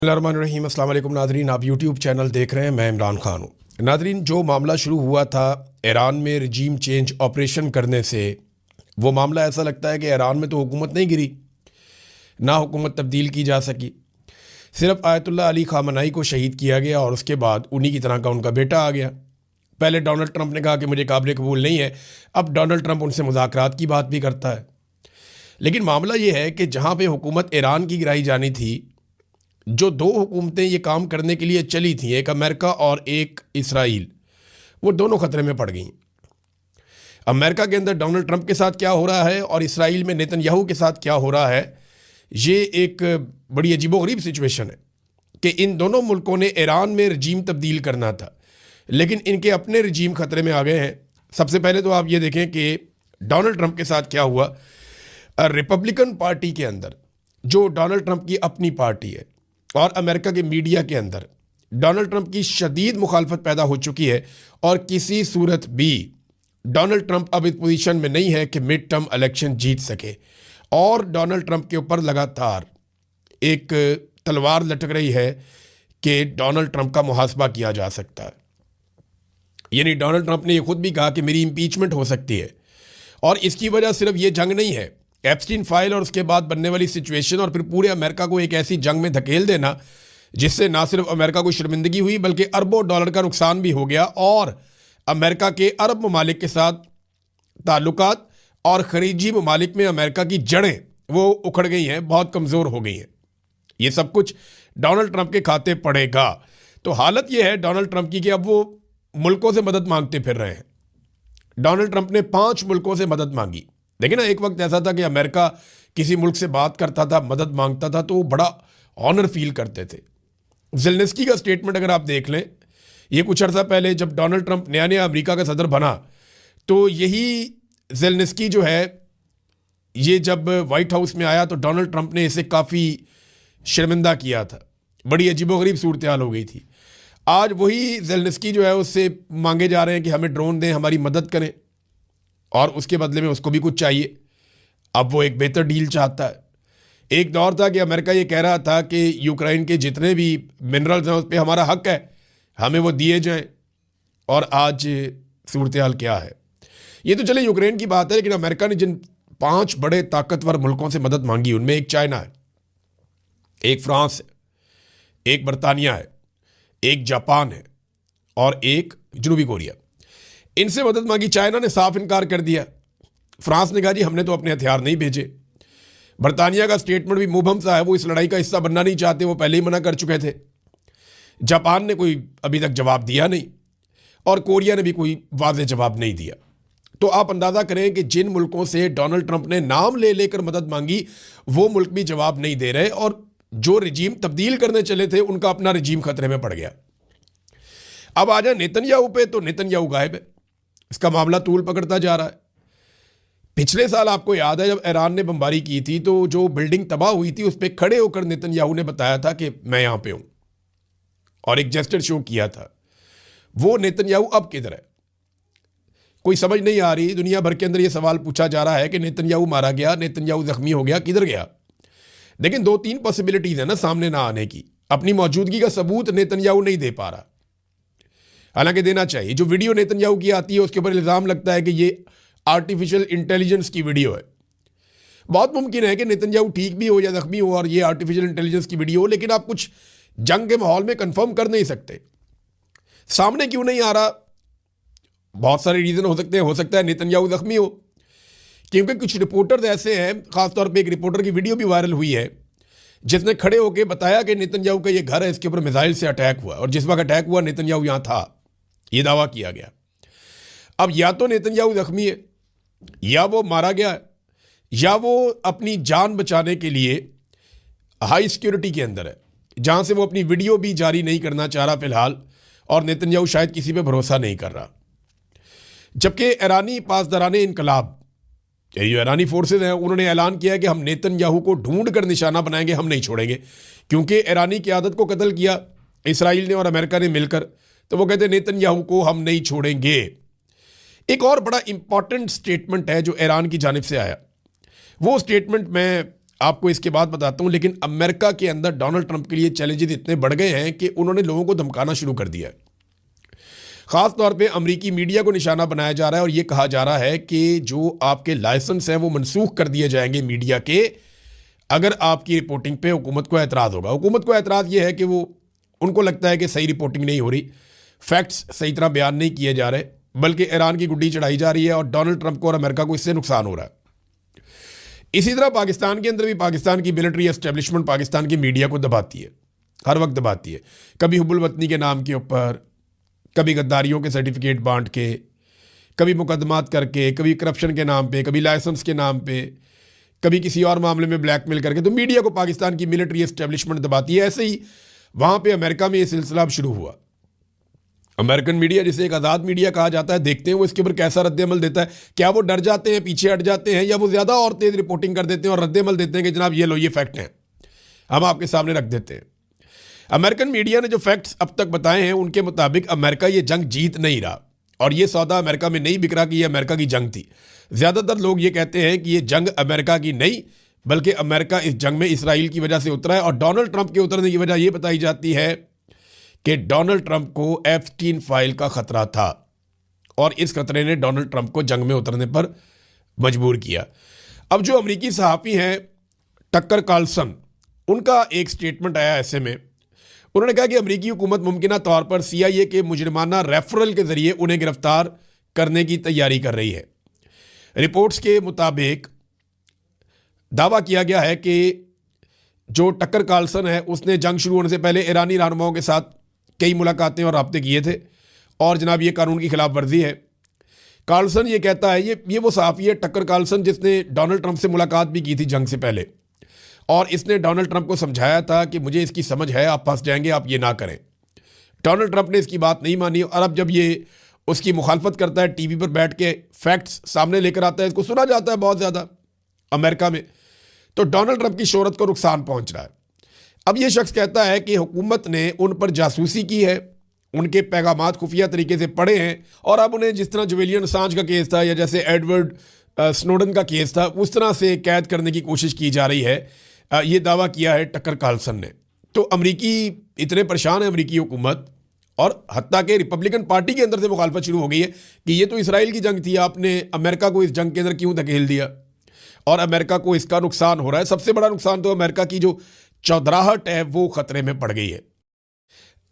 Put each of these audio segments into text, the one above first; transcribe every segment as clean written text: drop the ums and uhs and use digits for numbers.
बिस्मिल्लाहिर्रहमानिर्रहीम। अस्सलाम वालेकुम नादरीन, आप यूट्यूब चैनल देख रहे हैं। मैं इमरान खान हूँ। नादरीन, जो मामला शुरू हुआ था ईरान में रजीम चेंज ऑपरेशन करने से, वो मामला ऐसा लगता है कि ईरान में तो हुकूमत नहीं गिरी, ना हुकूमत तब्दील की जा सकी। सिर्फ आयतुल्लाह अली खामनाई को शहीद किया गया और उसके बाद उन्हीं की तरह का उनका बेटा आ गया। पहले डोनाल्ड ट्रंप ने कहा कि मुझे काबिल कबूल नहीं है, अब डोनाल्ड ट्रंप उनसे मुज़ाकरात की बात भी करता है। लेकिन मामला ये है कि जहाँ पर हुकूमत ईरान की गिराई जानी थी, जो दो हुकूमतें ये काम करने के लिए चली थी, एक अमेरिका और एक इसराइल, वो दोनों ख़तरे में पड़ गई। अमेरिका के अंदर डोनाल्ड ट्रंप के साथ क्या हो रहा है और इसराइल में नेतन्याहू के साथ क्या हो रहा है, ये एक बड़ी अजीबोगरीब सिचुएशन है कि इन दोनों मुल्कों ने ईरान में रजीम तब्दील करना था, लेकिन इनके अपने रजीम ख़तरे में आ गए हैं। सबसे पहले तो आप ये देखें कि डोनाल्ड ट्रंप के साथ क्या हुआ। रिपब्लिकन पार्टी के अंदर, जो डोनाल्ड ट्रंप की अपनी पार्टी है, और अमेरिका के मीडिया के अंदर डोनाल्ड ट्रंप की शदीद मुखालफत पैदा हो चुकी है और किसी सूरत भी डोनाल्ड ट्रंप अब इस पोजीशन में नहीं है कि मिड टर्म इलेक्शन जीत सके। और डोनाल्ड ट्रंप के ऊपर लगातार एक तलवार लटक रही है कि डोनाल्ड ट्रंप का मुहासबा किया जा सकता है। यानी डोनाल्ड ट्रंप ने यह खुद भी कहा कि मेरी इम्पीचमेंट हो सकती है, और इसकी वजह सिर्फ ये जंग नहीं है, एप्स्टीन फाइल और उसके बाद बनने वाली सिचुएशन, और फिर पूरे अमेरिका को एक ऐसी जंग में धकेल देना जिससे ना सिर्फ अमेरिका को शर्मिंदगी हुई बल्कि अरबों डॉलर का नुकसान भी हो गया, और अमेरिका के अरब ममालिक के साथ ताल्लुकात और खलीजी ममालिक में अमेरिका की जड़ें वो उखड़ गई हैं, बहुत कमज़ोर हो गई हैं। ये सब कुछ डोनाल्ड ट्रंप के खाते पड़ेगा। तो हालत ये है डोनाल्ड ट्रंप की कि अब वो मुल्कों से मदद मांगते फिर रहे हैं। डोनाल्ड ट्रंप ने 5 मुल्कों से मदद मांगी। देखिए ना, एक वक्त ऐसा था कि अमेरिका किसी मुल्क से बात करता था, मदद मांगता था, तो वो बड़ा ऑनर फील करते थे। ज़ेलेंस्की का स्टेटमेंट अगर आप देख लें, ये कुछ अर्सा पहले जब डोनाल्ड ट्रंप नया नया अमेरिका का सदर बना, तो यही ज़ेलेंस्की जो है, ये जब वाइट हाउस में आया तो डोनाल्ड ट्रंप ने इसे काफ़ी शर्मिंदा किया था। बड़ी अजीबोगरीब सूरत हाल हो गई थी। आज वही ज़ेलेंस्की जो है उससे मांगे जा रहे हैं कि हमें ड्रोन दें, हमारी मदद करें, और उसके बदले में उसको भी कुछ चाहिए। अब वो एक बेहतर डील चाहता है। एक दौर था कि अमेरिका ये कह रहा था कि यूक्रेन के जितने भी मिनरल्स हैं उस पर हमारा हक है, हमें वो दिए जाएं, और आज सूरत हाल क्या है। ये तो चले यूक्रेन की बात है, लेकिन अमेरिका ने जिन 5 बड़े ताकतवर मुल्कों से मदद मांगी, उनमें एक चाइना है, एक फ्रांस है, एक बरतानिया है, एक जापान है और एक जनूबी कोरिया। इनसे मदद मांगी, चाइना ने साफ इनकार कर दिया। फ्रांस ने कहा जी हमने तो अपने हथियार नहीं भेजे। बरतानिया का स्टेटमेंट भी मुबहम सा है, वो इस लड़ाई का हिस्सा बनना नहीं चाहते, वो पहले ही मना कर चुके थे। जापान ने कोई अभी तक जवाब दिया नहीं, और कोरिया ने भी कोई वाज़ेह जवाब नहीं दिया। तो आप अंदाज़ा करें कि जिन मुल्कों से डोनाल्ड ट्रंप ने नाम ले लेकर मदद मांगी, वो मुल्क भी जवाब नहीं दे रहे, और जो रजीम तब्दील करने चले थे उनका अपना रजीम खतरे में पड़ गया। अब आ जाए नेतन्याहू पे, तो नेतन्याहू गायब है। इसका मामला तूल पकड़ता जा रहा है। पिछले साल आपको याद है जब ईरान ने बमबारी की थी, तो जो बिल्डिंग तबाह हुई थी उस पर खड़े होकर नेतन्याहू ने बताया था कि मैं यहां पे हूं, और एक जेस्चर शो किया था। वो नेतन्याहू अब किधर है, कोई समझ नहीं आ रही। दुनिया भर के अंदर यह सवाल पूछा जा रहा है कि नेतन्याहू मारा गया, नेतन्याहू जख्मी हो गया, किधर गया। लेकिन 2-3 पॉसिबिलिटीज है ना सामने ना आने की। अपनी मौजूदगी का सबूत नेतन्याहू नहीं दे पा रहा, हालांकि देना चाहिए। जो वीडियो नेतन्याहू की आती है उसके ऊपर इल्ज़ाम लगता है कि ये आर्टिफिशियल इंटेलिजेंस की वीडियो है। बहुत मुमकिन है कि नेतन्याहू ठीक भी हो या जख्मी हो और ये आर्टिफिशियल इंटेलिजेंस की वीडियो हो, लेकिन आप कुछ जंग के माहौल में कंफर्म कर नहीं सकते। सामने क्यों नहीं आ रहा? बहुत सारे रीज़न हो सकता है नेतन्याहू जख्मी हो, क्योंकि कुछ रिपोर्टर्स ऐसे हैं, खासतौर पर एक रिपोर्टर की वीडियो भी वायरल हुई है जिसने खड़े होकर बताया कि नेतन्याहू का ये घर है, इसके ऊपर मिसाइल से अटैक हुआ, और जिस वक्त अटैक हुआ नेतन्याहू यहाँ था, ये दावा किया गया। अब या तो नेतन्याहू जख्मी है, या वो मारा गया है, या वो अपनी जान बचाने के लिए हाई सिक्योरिटी के अंदर है, जहां से वो अपनी वीडियो भी जारी नहीं करना चाह रहा फिलहाल, और नेतन्याहू शायद किसी पे भरोसा नहीं कर रहा। जबकि ईरानी पासदाराने इनकलाब, जो ईरानी फोर्सेज हैं, उन्होंने ऐलान किया है कि हम नेतन्याहू को ढूंढ कर निशाना बनाएंगे, हम नहीं छोड़ेंगे। क्योंकि ईरानी क़यादत को कत्ल किया इसराइल ने और अमेरिका ने मिलकर, तो वो कहते हैं नेतन्याहू को हम नहीं छोड़ेंगे। एक और बड़ा इंपॉर्टेंट स्टेटमेंट है जो ईरान की जानिब से आया। वो स्टेटमेंट मैं आपको इसके बाद बताता हूं। लेकिन अमेरिका के अंदर डोनाल्ड ट्रंप के लिए चैलेंजेस इतने बढ़ गए हैं कि उन्होंने लोगों को धमकाना शुरू कर दिया है। खास तौर पे अमेरिकी मीडिया को निशाना बनाया जा रहा है और ये कहा जा रहा है कि जो आपके लाइसेंस हैं वो मनसूख कर दिए जाएंगे मीडिया के, अगर आपकी रिपोर्टिंग पे हुकूमत को एतराज़ होगा। हुकूमत को एतराज़ ये है कि वो उनको लगता है कि सही रिपोर्टिंग नहीं हो रही, फैक्ट्स सही तरह बयान नहीं किए जा रहे, बल्कि ईरान की गुड्डी चढ़ाई जा रही है और डोनाल्ड ट्रंप को और अमेरिका को इससे नुकसान हो रहा है। इसी तरह पाकिस्तान के अंदर भी पाकिस्तान की मिलिट्री एस्टेब्लिशमेंट पाकिस्तान की मीडिया को दबाती है, हर वक्त दबाती है। कभी हुब्बुल वतनी के नाम के ऊपर, कभी गद्दारियों के सर्टिफिकेट बांट के, कभी मुकदमात करके, कभी करप्शन के नाम पे, कभी लाइसेंस के नाम पे, कभी किसी और मामले में ब्लैकमेल करके। तो मीडिया को पाकिस्तान की मिलिट्री एस्टेब्लिशमेंट दबाती है। ऐसे ही वहाँ पे अमेरिका में ये सिलसिला अब शुरू हुआ। अमेरिकन मीडिया, जिसे एक आज़ाद मीडिया कहा जाता है, देखते हैं वो इसके ऊपर कैसा रद्द-ए-अमल देता है। क्या वो डर जाते हैं, पीछे हट जाते हैं, या वो ज़्यादा और तेज़ रिपोर्टिंग कर देते हैं और रद्द-ए-अमल देते हैं कि जनाब ये लो, ये फैक्ट हैं, हम आपके सामने रख देते हैं। अमेरिकन मीडिया ने जो फैक्ट्स अब तक बताए हैं उनके मुताबिक अमेरिका ये जंग जीत नहीं रहा, और ये सौदा अमेरिका में नहीं बिक रहा कि ये अमेरिका की जंग थी। ज़्यादातर लोग ये कहते हैं कि ये जंग अमेरिका की नहीं, बल्कि अमेरिका इस जंग में इसराइल की वजह से उतरा है। और डोनाल्ड ट्रंप के उतरने की वजह ये बताई जाती है कि डोनाल्ड ट्रंप को एप्स्टीन फाइल का खतरा था, और इस खतरे ने डोनाल्ड ट्रंप को जंग में उतरने पर मजबूर किया। अब जो अमेरिकी सहाफ़ी हैं टक्कर कार्लसन, उनका एक स्टेटमेंट आया ऐसे में, उन्होंने कहा कि अमेरिकी हुकूमत मुमकिना तौर पर CIA के मुजरिमाना रेफरल के ज़रिए उन्हें गिरफ्तार करने की तैयारी कर रही है। रिपोर्ट्स के मुताबिक दावा किया गया है कि जो टक्कर कार्लसन है उसने जंग शुरू होने से पहले ईरानी रहनुमाओं के साथ कई मुलाकातें और राब्ते किए थे, और जनाब ये कानून की खिलाफ वर्जी है। कार्लसन ये कहता है, ये वो सहाफ़ी है टक्कर कार्लसन जिसने डोनाल्ड ट्रंप से मुलाकात भी की थी जंग से पहले, और इसने डोनाल्ड ट्रंप को समझाया था कि मुझे इसकी समझ है, आप फंस जाएंगे, आप ये ना करें। डोनाल्ड ट्रंप ने इसकी बात नहीं मानी, और अब जब ये उसकी मुखालफत करता है, टीवी पर बैठ के फैक्ट्स सामने लेकर आता है, इसको सुना जाता है बहुत ज़्यादा अमेरिका में, तो डोनाल्ड ट्रंप की शोहरत को नुकसान पहुंच रहा है। अब ये शख्स कहता है कि हुकूमत ने उन पर जासूसी की है, उनके पैगामात खुफिया तरीके से पढ़े हैं, और अब उन्हें जिस तरह जुलियन असांज का केस था या जैसे एडवर्ड स्नोडन का केस था, उस तरह से कैद करने की कोशिश की जा रही है। ये दावा किया है टक्कर कार्लसन ने। तो अमरीकी इतने परेशान है, अमरीकी हुकूमत, और हत्ता के रिपब्लिकन पार्टी के अंदर से मुखालफत शुरू हो गई है कि ये तो इसराइल की जंग थी, आपने अमेरिका को इस जंग के अंदर क्यों धकेल दिया, और अमेरिका को इसका नुकसान हो रहा है। सबसे बड़ा नुकसान तो अमेरिका की जो चौधराहट है वो खतरे में पड़ गई है।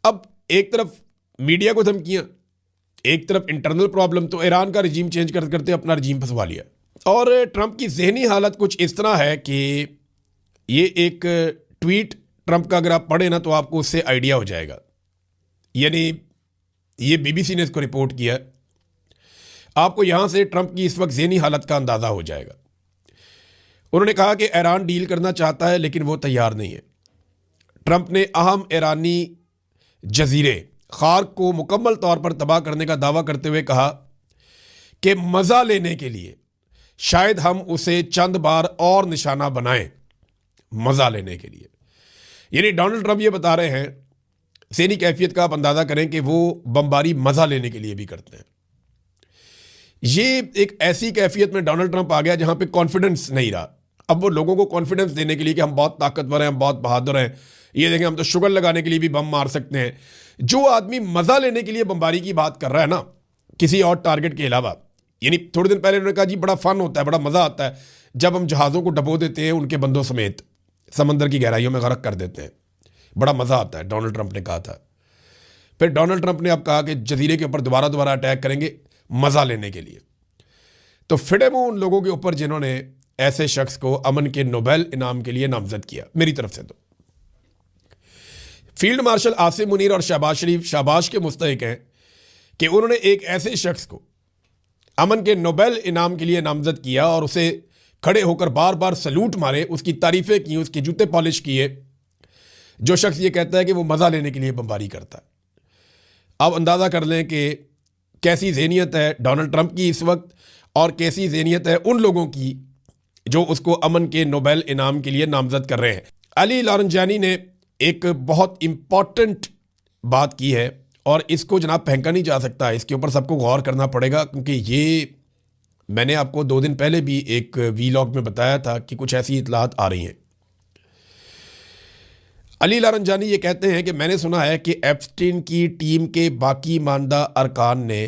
अब एक तरफ मीडिया को धमकियां, एक तरफ इंटरनल प्रॉब्लम, तो ईरान का रजीम चेंज करते करते अपना रजीम फंसवा लिया। और ट्रंप की जहनी हालत कुछ इस तरह है कि ये एक ट्वीट ट्रंप का अगर आप पढ़े ना तो आपको उससे आइडिया हो जाएगा। यानी ये BBC ने इसको रिपोर्ट किया, आपको यहां से ट्रंप की इस वक्त जहनी हालत का अंदाज़ा हो जाएगा। उन्होंने कहा कि ईरान डील करना चाहता है लेकिन वो तैयार नहीं है। ट्रंप ने अहम ईरानी जजीरे खार्क को मुकम्मल तौर पर तबाह करने का दावा करते हुए कहा कि मज़ा लेने के लिए शायद हम उसे चंद बार और निशाना बनाएं, मज़ा लेने के लिए। यानी डोनाल्ड ट्रंप ये बता रहे हैं, सैनी कैफियत का आप अंदाज़ा करें कि वो बमबारी मज़ा लेने के लिए भी करते हैं। ये एक ऐसी कैफियत में डोनाल्ड ट्रंप आ गया जहां पे कॉन्फिडेंस नहीं रहा। अब वो लोगों को कॉन्फिडेंस देने के लिए कि हम बहुत ताकतवर हैं, हम बहुत बहादुर हैं, ये देखें हम तो शुगर लगाने के लिए भी बम मार सकते हैं। जो आदमी मज़ा लेने के लिए बमबारी की बात कर रहा है ना, किसी और टारगेट के अलावा, यानी थोड़े दिन पहले उन्होंने कहा जी बड़ा फन होता है, बड़ा मज़ा आता है जब हम जहाज़ों को डबो देते हैं, उनके बंदों समेत समंदर की गहराइयों में गर्क कर देते हैं, बड़ा मज़ा आता है, डोनाल्ड ट्रंप ने कहा था। फिर डोनाल्ड ट्रंप ने अब कहा कि जजीरे के ऊपर दोबारा अटैक करेंगे मज़ा लेने के लिए। तो फिडे मुंह उन लोगों के ऊपर जिन्होंने ऐसे शख्स को अमन के नोबेल इनाम के लिए नामजद किया। मेरी तरफ से तो फील्ड मार्शल आसिम मुनीर और शहबाज शरीफ शाबाश के मुस्तहिक हैं कि उन्होंने एक ऐसे शख्स को अमन के नोबेल इनाम के लिए नामजद किया और उसे खड़े होकर बार बार सलूट मारे, उसकी तारीफें की, उसके जूते पॉलिश किए। जो शख्स ये कहता है कि वो मज़ा लेने के लिए बमबारी करता है। अब अंदाज़ा कर लें कि कैसी ज़हनियत है डोनाल्ड ट्रंप की इस वक्त, और कैसी ज़हनियत है उन लोगों की जो उसको अमन के नोबेल इनाम के लिए नामजद कर रहे हैं। अली लारंजानी ने एक बहुत इम्पॉर्टेंट बात की है, और इसको जनाब फेंका नहीं जा सकता, इसके ऊपर सबको गौर करना पड़ेगा, क्योंकि ये मैंने आपको 2 दिन पहले भी एक वीलॉग में बताया था कि कुछ ऐसी इतलात आ रही हैं। अली लारंजानी ये कहते हैं कि मैंने सुना है कि एप्स्टीन की टीम के बाकी मानदा अरकान ने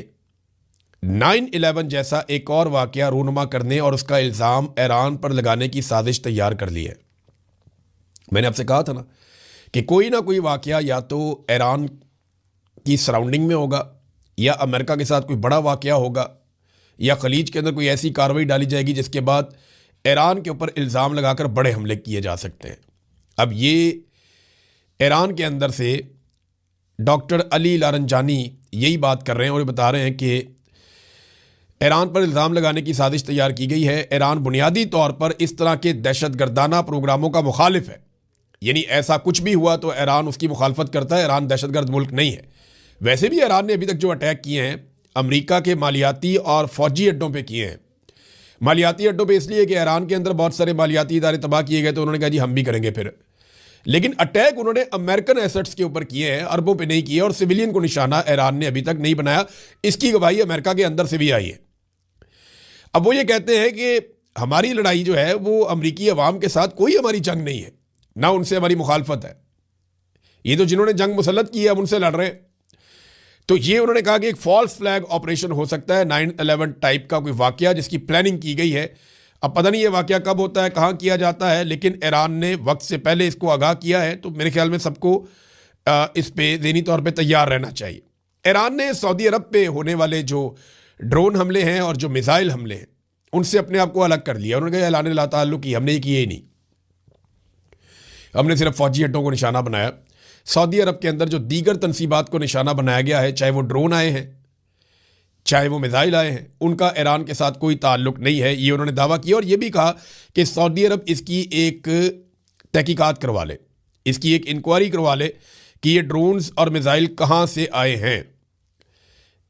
9/11 जैसा एक और वाकया रूनुमा करने और उसका इल्ज़ाम ईरान पर लगाने की साजिश तैयार कर ली है। मैंने आपसे कहा था ना कि कोई ना कोई वाकया या तो ईरान की सराउंडिंग में होगा, या अमेरिका के साथ कोई बड़ा वाकया होगा, या खलीज के अंदर कोई ऐसी कार्रवाई डाली जाएगी जिसके बाद ईरान के ऊपर इल्ज़ाम लगाकर बड़े हमले किए जा सकते हैं। अब ये ईरान के अंदर से डॉक्टर अली लारंजानी यही बात कर रहे हैं और ये बता रहे हैं कि ईरान पर इल्ज़ाम लगाने की साजिश तैयार की गई है। ईरान बुनियादी तौर पर इस तरह के दहशतगर्दाना प्रोग्रामों का मुखालिफ है, यानी ऐसा कुछ भी हुआ तो ईरान उसकी मुखालफत करता है। ईरान दहशतगर्द मुल्क नहीं है। वैसे भी ईरान ने अभी तक जो अटैक किए हैं अमेरिका के मालियाती और फौजी अड्डों पे किए हैं। मालियाती अड्डों पे इसलिए कि ईरान के अंदर बहुत सारे मालियाती इदारे तबाह किए गए, तो उन्होंने कहा जी हम भी करेंगे फिर। लेकिन अटैक उन्होंने अमेरिकन एसेट्स के ऊपर किए हैं, अरबों पे नहीं किए, और सिविलियन को निशाना ईरान ने अभी तक नहीं बनाया। इसकी गवाही अमेरिका के अंदर से भी आई है। अब वो ये कहते हैं कि हमारी लड़ाई जो है वो अमरीकी अवाम के साथ कोई हमारी जंग नहीं है, ना उनसे हमारी मुखालफत है। ये तो जिन्होंने जंग मुसल्लत की है अब उनसे लड़ रहे हैं। तो ये उन्होंने कहा कि एक फॉल्स फ्लैग ऑपरेशन हो सकता है, 9/11 टाइप का कोई वाकया जिसकी प्लानिंग की गई है। अब पता नहीं ये वाकया कब होता है, कहाँ किया जाता है, लेकिन ईरान ने वक्त से पहले इसको आगाह किया है। तो मेरे ख्याल में सबको इस पे ज़हनी तौर पे तैयार रहना चाहिए। ईरान ने सऊदी अरब पे होने वाले जो ड्रोन हमले हैं और जो मिसाइल हमले हैं उनसे अपने आप को अलग कर लिया। उन्होंने कहा ऐलान ला ताल्लुक की हमने किए ही नहीं, हमने सिर्फ फौजी अड्डों को निशाना बनाया। सऊदी अरब के अंदर जो दीगर तनसीबात को निशाना बनाया गया है, चाहे वो ड्रोन आए हैं चाहे वो मिसाइल आए हैं, उनका ईरान के साथ कोई ताल्लुक नहीं है, ये उन्होंने दावा किया। और ये भी कहा कि सऊदी अरब इसकी एक तहकीकात करवा ले, इसकी एक इंक्वायरी करवा ले कि ये ड्रोन्स और मिसाइल कहाँ से आए हैं।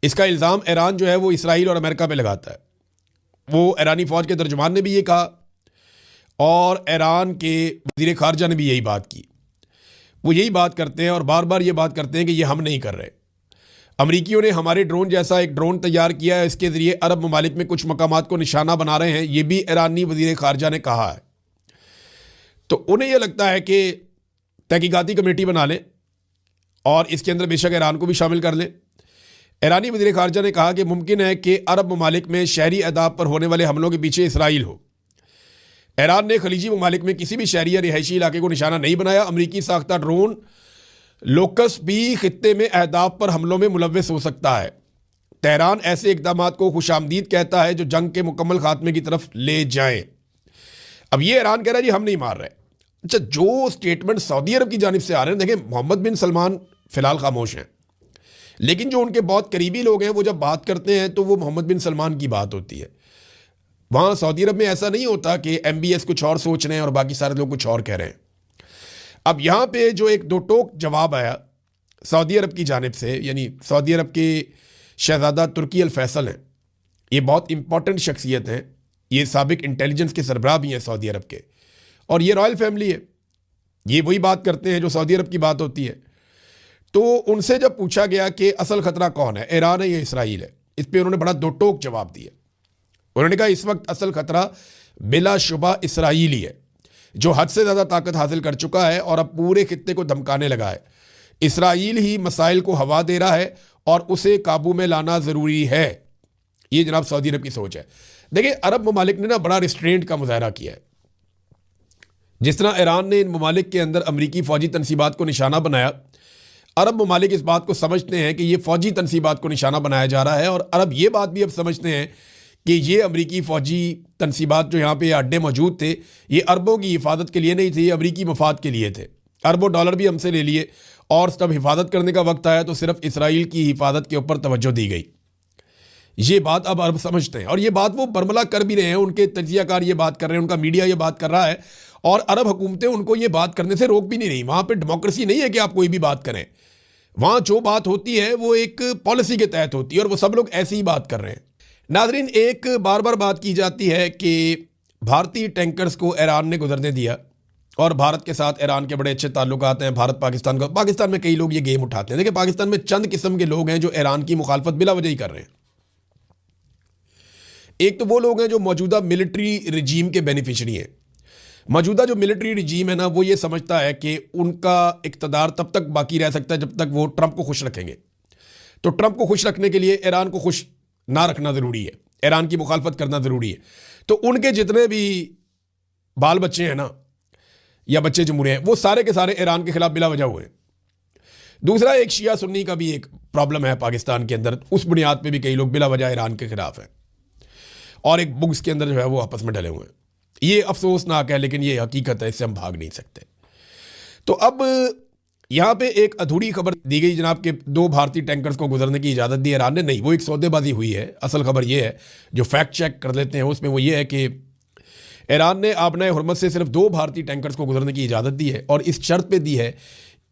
इसका इल्ज़ाम ईरान जो है वो इसराइल और अमेरिका पे लगाता है। वो ईरानी फ़ौज के तर्जुमान ने भी ये कहा और ईरान के वज़ीर ख़ारजा ने भी यही बात की। वो यही बात करते हैं और बार बार ये बात करते हैं कि ये हम नहीं कर रहे। अमरीकियों ने हमारे ड्रोन जैसा एक ड्रोन तैयार किया है, इसके ज़रिए अरब ममालिक में कुछ मकामात को निशाना बना रहे हैं, ये भी ईरानी वज़ीर ख़ारजा ने कहा है। तो उन्हें यह लगता है कि तहकीकाती कमेटी बना लें और इसके अंदर बेशक ईरान को भी शामिल कर लें। ईरानी वज़ीर ख़ारजा ने कहा कि मुमकिन है कि अरब ममालिक में शहरी अहदाफ पर होने वाले हमलों के पीछे इसराइल हो। ईरान ने खलीजी ममालिक में किसी भी शहरी या रिहायशी इलाके को निशाना नहीं बनाया। अमरीकी साख्ता ड्रोन लोकस भी खित्ते में अहदाफ पर हमलों में मुलव्वस हो सकता है। तेहरान ऐसे इक़दाम को खुशामदीद कहता है जो जंग के मुकम्मल खात्मे की तरफ ले जाएं। अब ये ईरान कह रहा है जी हम नहीं मार रहे। अच्छा, जो स्टेटमेंट सऊदी अरब की जानिब से आ रहे हैं, देखें मोहम्मद बिन सलमान फ़िलहाल खामोश हैं, लेकिन जो उनके बहुत करीबी लोग हैं वो जब बात करते हैं तो वो मोहम्मद बिन सलमान की बात होती है। वहाँ सऊदी अरब में ऐसा नहीं होता कि MBS कुछ और सोच रहे हैं और बाकी सारे लोग कुछ और कह रहे हैं। अब यहाँ पे जो एक दो टोक जवाब आया सऊदी अरब की जानिब से, यानी सऊदी अरब के शहज़ादा तुर्की अल फैसल हैं, ये बहुत इंपॉर्टेंट शख्सियत हैं, ये साबिक इंटेलिजेंस के सरबराह भी हैं सऊदी अरब के, और ये रॉयल फैमिली है। ये वही बात करते हैं जो सऊदी अरब की बात होती है। तो उनसे जब पूछा गया कि असल ख़तरा कौन है, ईरान है या इसराइल है, इस पर उन्होंने बड़ा दो टोक जवाब दिया। उन्होंने कहा इस वक्त असल ख़तरा बिलाशुबा इसराइल ही है, जो हद से ज़्यादा ताकत हासिल कर चुका है और अब पूरे खित्ते को धमकाने लगा है। इसराइल ही मसाइल को हवा दे रहा है और उसे काबू में लाना ज़रूरी है। ये जनाब सऊदी अरब की सोच है। देखिए, अरब ममालिक ने ना बड़ा रिस्ट्रेंट का मुजाहरा किया है। जिस तरह ईरान ने इन ममालिक के अंदर अमरीकी फ़ौजी तनसीबात को निशाना बनाया, अरब ममालिक इस बात को समझते हैं कि ये फ़ौजी तनसीबात को निशाना बनाया जा रहा है, और अरब ये बात भी अब समझते हैं कि ये अमरीकी फ़ौजी तनसीबात जो यहाँ पे अड्डे मौजूद थे, ये अरबों की हिफाजत के लिए नहीं थे, ये अमरीकी मफाद के लिए थे। अरबों डॉलर भी हमसे ले लिए और तब हिफाजत करने का वक्त आया तो सिर्फ इसराइल की हिफाजत के ऊपर तवज्जो दी गई। ये बात अब अरब समझते हैं और ये बात वो बरमला कर भी रहे हैं। उनके तजियाकार ये बात कर रहे हैं, उनका मीडिया ये बात कर रहा है, और अरब हुकूमतें उनको ये बात करने से रोक भी नहीं रही। वहाँ पर डेमोक्रेसी नहीं है कि आप कोई भी बात करें। वहाँ जो बात होती है वो एक पॉलिसी के तहत होती है और वो सब लोग ऐसी ही बात कर रहे हैं। नाज़रीन, एक बार बार बात की जाती है कि भारतीय टैंकर्स को ईरान ने गुजरने दिया और भारत के साथ ईरान के बड़े अच्छे ताल्लुकात हैं। भारत पाकिस्तान का, पाकिस्तान में कई लोग ये गेम उठाते हैं। देखिए, पाकिस्तान में चंद किस्म के लोग हैं जो ईरान की मुखालफत बिला वजह ही कर रहे हैं। एक तो वो लोग हैं जो मौजूदा मिलिट्री रिजीम के बेनिफिशरी हैं। मौजूदा जो मिलिट्री रिजीम है ना, वो ये समझता है कि उनका इक़्तिदार तब तक बाकी रह सकता है जब तक वो ट्रंप को खुश रखेंगे। तो ट्रंप को खुश रखने के लिए ईरान को खुश ना रखना ज़रूरी है, ईरान की मुखालफत करना ज़रूरी है। तो उनके जितने भी बाल बच्चे हैं ना, या बच्चे जो मुरे हैं, वो सारे के सारे ईरान के खिलाफ बिला वजह हुए हैं। दूसरा, एक शिया सुन्नी का भी एक प्रॉब्लम है पाकिस्तान के अंदर, उस बुनियाद पे भी कई लोग बिला वजह ईरान के खिलाफ हैं और एक बुग्स के अंदर जो है वो आपस में डले हुए हैं। ये अफसोसनाक है, लेकिन ये हकीकत है, इससे हम भाग नहीं सकते। तो अब यहाँ पे एक अधूरी खबर दी गई जनाब के 2 भारतीय टैंकर्स को गुजरने की इजाज़त दी ईरान ने। नहीं, वो एक सौदेबाजी हुई है। असल खबर ये है, जो फैक्ट चेक कर लेते हैं उसमें वो ये है कि ईरान ने आबनाए हुर्मत से सिर्फ 2 भारतीय टैंकर्स को गुजरने की इजाज़त दी है और इस शर्त पे दी है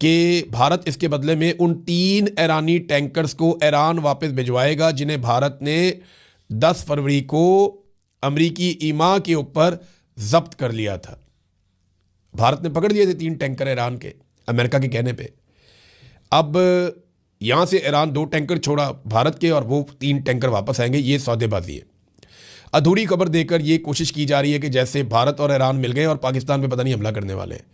कि भारत इसके बदले में उन 3 ईरानी टैंकर्स को ईरान वापस भिजवाएगा जिन्हें भारत ने 10 फरवरी को अमरीकी ईमा के ऊपर जब्त कर लिया था। भारत ने पकड़ लिए थे 3 टैंकर ईरान के, अमेरिका के कहने पे। अब यहाँ से ईरान 2 टैंकर छोड़ा भारत के और वो 3 टैंकर वापस आएंगे। ये सौदेबाजी है। अधूरी खबर देकर ये कोशिश की जा रही है कि जैसे भारत और ईरान मिल गए और पाकिस्तान पे पता नहीं हमला करने वाले हैं।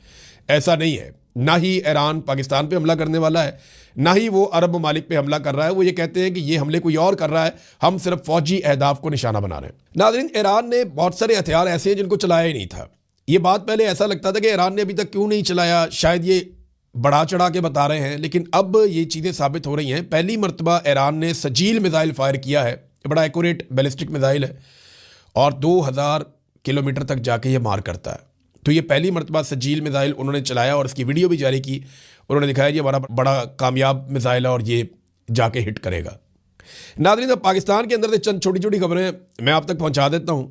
ऐसा नहीं है। ना ही ईरान पाकिस्तान पे हमला करने वाला है, ना ही वो अरब ममालिक पे हमला कर रहा है। वो ये कहते हैं कि ये हमले कोई और कर रहा है, हम सिर्फ फौजी अहदाफ को निशाना बना रहे हैं। नाज़रीन, ईरान ने बहुत सारे हथियार ऐसे हैं जिनको चलाया ही नहीं था। ये बात पहले ऐसा लगता था कि ईरान ने अभी तक क्यों नहीं चलाया, शायद ये बढ़ा चढ़ा के बता रहे हैं, लेकिन अब ये चीज़ें साबित हो रही हैं। पहली मरतबा ईरान ने सजील मिसाइल फायर किया है। बड़ा एक्यूरेट बैलिस्टिक मिसाइल है और 2000 किलोमीटर तक जाके ये मार करता है। तो ये पहली मरतबा सजील मिसाइल उन्होंने चलाया और इसकी वीडियो भी जारी की। उन्होंने दिखाया ये बड़ा कामयाब मिसाइल है और ये जाके हिट करेगा। नाज़रीन, अब पाकिस्तान के अंदर से चंद छोटी छोटी खबरें मैं आप तक पहुंचा देता हूं।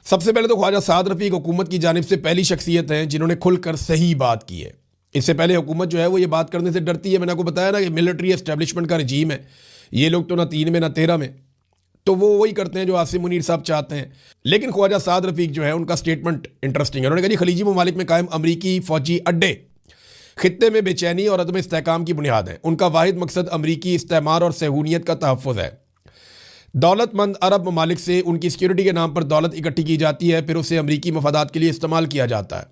सबसे पहले तो ख्वाजा साद रफ़ीक हुकूमत की जानिब से पहली शख्सियत हैं जिन्होंने खुलकर सही बात की है। इससे पहले हुकूमत जो है वो ये बात करने से डरती है। मैंने आपको बताया ना कि मिलिट्री एस्टेब्लिशमेंट का रजीम है। ये लोग तो ना 3 में ना 13 में, तो वो वही करते हैं जो आसिम मुनीर साहब चाहते हैं। लेकिन ख्वाजा साद रफ़ीक जो है उनका स्टेटमेंट इंटरेस्टिंग है। उन्होंने कहा जी, खलीजी ममालिक में कायम अमरीकी फ़ौजी अड्डे खित्ते में बेचैनी और अदम इस्तेहकाम की बुनियाद है। उनका वाहिद मकसद अमरीकी इस्तेमार और सहूनियत का तहफ़्फ़ुज़ है। दौलतमंद अरब ममालिक से उनकी सिक्योरिटी के नाम पर दौलत इकट्ठी की जाती है, फिर उसे अमरीकी मफादात के लिए इस्तेमाल किया जाता है।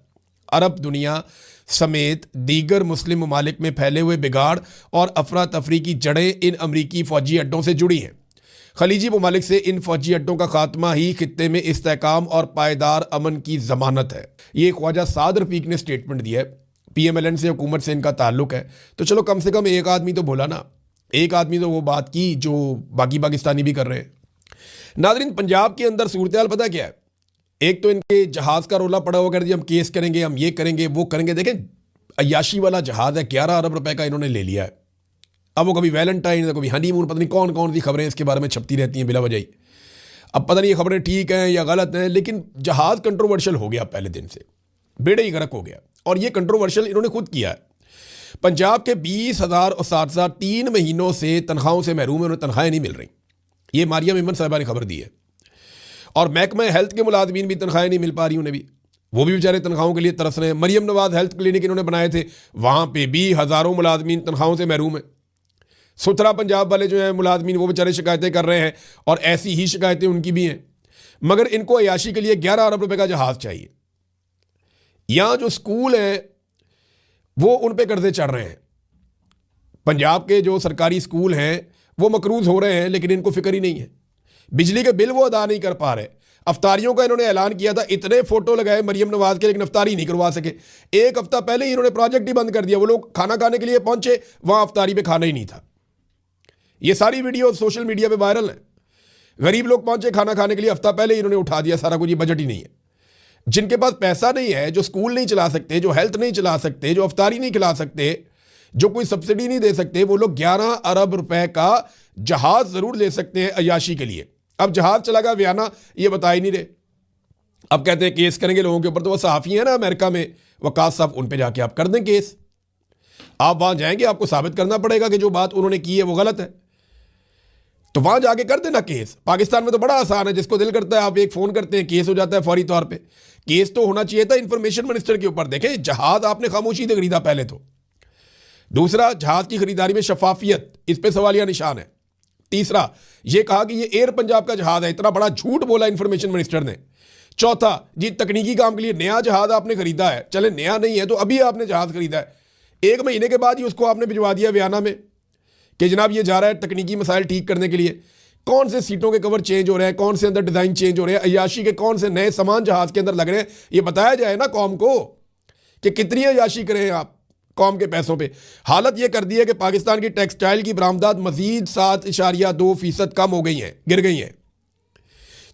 अरब दुनिया समेत दीगर मुस्लिम ममालिक में फैले हुए बिगाड़ और अफरा तफरी की जड़ें इन अमरीकी फ़ौजी अड्डों से जुड़ी हैं। खलीजी ममालिक से इन फौजी अड्डों का खात्मा ही खित्ते में इस्तेहकाम और पायदार अमन की ज़मानत है। ये ख्वाजा साद रफ़ीक ने स्टेटमेंट दिया है। PMLN से, हुकूमत से इनका ताल्लुक है। तो चलो कम से कम एक आदमी तो बोला ना, एक आदमी तो वो बात की जो बाकी पाकिस्तानी भी कर रहे हैं। नाज़रीन, पंजाब के अंदर सूरत हाल पता क्या है? एक तो इनके जहाज़ का रोला पड़ा हुआ, कर दिया हम केस करेंगे, हम ये करेंगे, वो करेंगे। देखें, अयाशी वाला जहाज़ है, 11 अरब रुपए का इन्होंने ले लिया है। अब वो कभी वैलेंटाइन, कभी हनीमून, पता नहीं कौन कौन सी खबरें इसके बारे में छपती रहती हैं बिला वजह ही। अब पता नहीं ये खबरें ठीक हैं या गलत हैं, लेकिन जहाज़ कंट्रोवर्शियल हो गया पहले दिन से, बेड़े ही गर्क हो गया। और ये कंट्रोवर्शियल इन्होंने खुद किया है। पंजाब के 20,000 उस्ताद 3 महीनों से तनख्वाहों से महरूम है, उन्हें तनख्वाहें नहीं मिल रही। ये मारिया मेमन साहिबा ने खबर दी है। और महकमा हेल्थ के मुलाजमीन भी तनख्वाहें नहीं मिल पा रही उन्हें भी, वो भी बेचारे तनख्वाहों के लिए तरस रहे हैं। मरियम नवाज हेल्थ क्लिनिक इन्होंने बनाए थे, वहाँ पे भी हज़ारों मुलाजमीन तनख्वाहों से महरूम है। सुथरा पंजाब वाले जो हैं मुलाजमीन, वो बेचारे शिकायतें कर रहे हैं और ऐसी ही शिकायतें उनकी भी हैं। मगर इनको अयाशी के लिए 11 अरब रुपए का जहाज़ चाहिए। यहाँ जो स्कूल हैं वो उन पे कर्जे चढ़ रहे हैं। पंजाब के जो सरकारी स्कूल हैं वो मकरूज हो रहे हैं, लेकिन इनको फिक्र ही नहीं है। बिजली के बिल वो अदा नहीं कर पा रहे। अफ्तारियों का इन्होंने ऐलान किया था, इतने फोटो लगाए मरियम नवाज के, लेकिन अफ्तारी नहीं करवा सके। 1 हफ्ता पहले ही इन्होंने प्रोजेक्ट ही बंद कर दिया। वो लोग खाना खाने के लिए पहुंचे, वहां अफ्तारी पे खाना ही नहीं था। ये सारी वीडियो सोशल मीडिया पे वायरल है। गरीब लोग पहुंचे खाना खाने के लिए, हफ्ता पहले ही इन्होंने उठा दिया सारा कुछ। ये बजट ही नहीं है। जिनके पास पैसा नहीं है, जो स्कूल नहीं चला सकते, जो हेल्थ नहीं चला सकते, जो अफ्तारी नहीं खिला सकते, जो कोई सब्सिडी नहीं दे सकते, वो लोग 11 अरब रुपए का जहाज जरूर ले सकते हैं अयाशी के लिए। अब जहाज चला गया वियना, ये बता ही नहीं रहे। अब कहते हैं केस करेंगे लोगों के ऊपर। तो वो सहाफ़ी है ना अमेरिका में, वकास साहब, उन पे जाके आप कर दें केस। आप वहां जाएंगे, आपको साबित करना पड़ेगा कि जो बात उन्होंने की है वो गलत है, तो वहां जाके कर देना केस। पाकिस्तान में तो बड़ा आसान है, जिसको दिल करता है आप एक फ़ोन करते हैं, केस हो जाता है फौरी तौर पे। केस तो होना चाहिए था इंफॉर्मेशन मिनिस्टर के ऊपर। देखें, जहाज आपने खामोशी से खरीदा पहले तो। दूसरा, जहाज की खरीदारी में शफाफियत, इस पे सवालिया निशान है। तीसरा, ये कहा कि ये एयर पंजाब का जहाज है, इतना बड़ा झूठ बोला इंफॉर्मेशन मिनिस्टर ने। चौथा जी, तकनीकी काम के लिए नया जहाज आपने खरीदा है, चले नया नहीं है तो अभी आपने जहाज खरीदा है, 1 महीने के बाद ही उसको आपने भिजवा दिया बयाना में कि जनाब ये जा रहा है तकनीकी मसाइल ठीक करने के लिए। कौन से सीटों के कवर चेंज हो रहे हैं, कौन से अंदर डिजाइन चेंज हो रहे हैं, अय्याशी के कौन से नए सामान जहाज के अंदर लग रहे हैं, ये बताया जाए ना कौम को कि कितनी अय्याशी करें आप कौम के पैसों पे। हालत ये कर दी है कि पाकिस्तान की टेक्सटाइल की बरामदात मजीद 7.2% कम हो गई हैं, गिर गई हैं।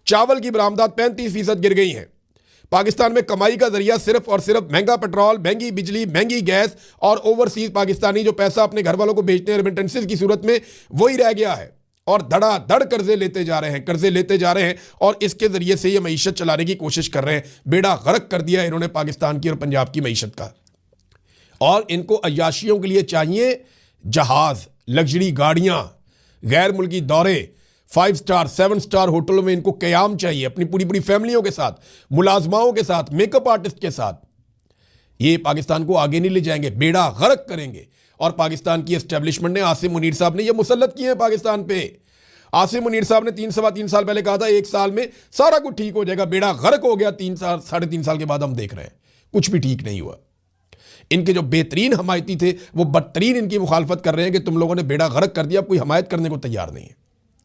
चावल की बरामदात 35% गिर गई हैं। पाकिस्तान में कमाई का जरिया सिर्फ और सिर्फ महंगा पेट्रोल, महंगी बिजली, महंगी गैस और ओवरसीज पाकिस्तानी जो पैसा अपने घर वालों को भेजते हैं रेमिटेंसेस की सूरत में, वही रह गया है। और धड़ाधड़ कर्जे लेते जा रहे हैं और इसके जरिए से ये मईशत चलाने की कोशिश कर रहे हैं। बेड़ा गर्क कर दिया इन्होंने पाकिस्तान की और पंजाब की मईशत का। और इनको अय्याशियों के लिए चाहिए जहाज, लग्जरी गाड़ियां, गैर मुल्की दौरे, 5 स्टार 7 स्टार होटलों में इनको क़याम चाहिए अपनी पूरी पूरी फैमिलियों के साथ, मुलाजमाओं के साथ, मेकअप आर्टिस्ट के साथ। ये पाकिस्तान को आगे नहीं ले जाएंगे, बेड़ा गर्क करेंगे। और पाकिस्तान की एस्टेब्लिशमेंट ने, आसिम मुनीर साहब ने ये मुसल्लत किए हैं पाकिस्तान पे। आसिम मुनीर साहब ने सवा तीन साल पहले कहा था 1 साल में सारा कुछ ठीक हो जाएगा, बेड़ा गर्क हो गया। 3 साल 3.5 साल के बाद हम देख रहे हैं कुछ भी ठीक नहीं हुआ। इनके जो बेहतरीन हमायती थे वो बदतरीन इनकी मुखालफत कर रहे हैं कि तुम लोगों ने बेड़ा गर्क कर दिया, कोई हमायत करने को तैयार नहीं है।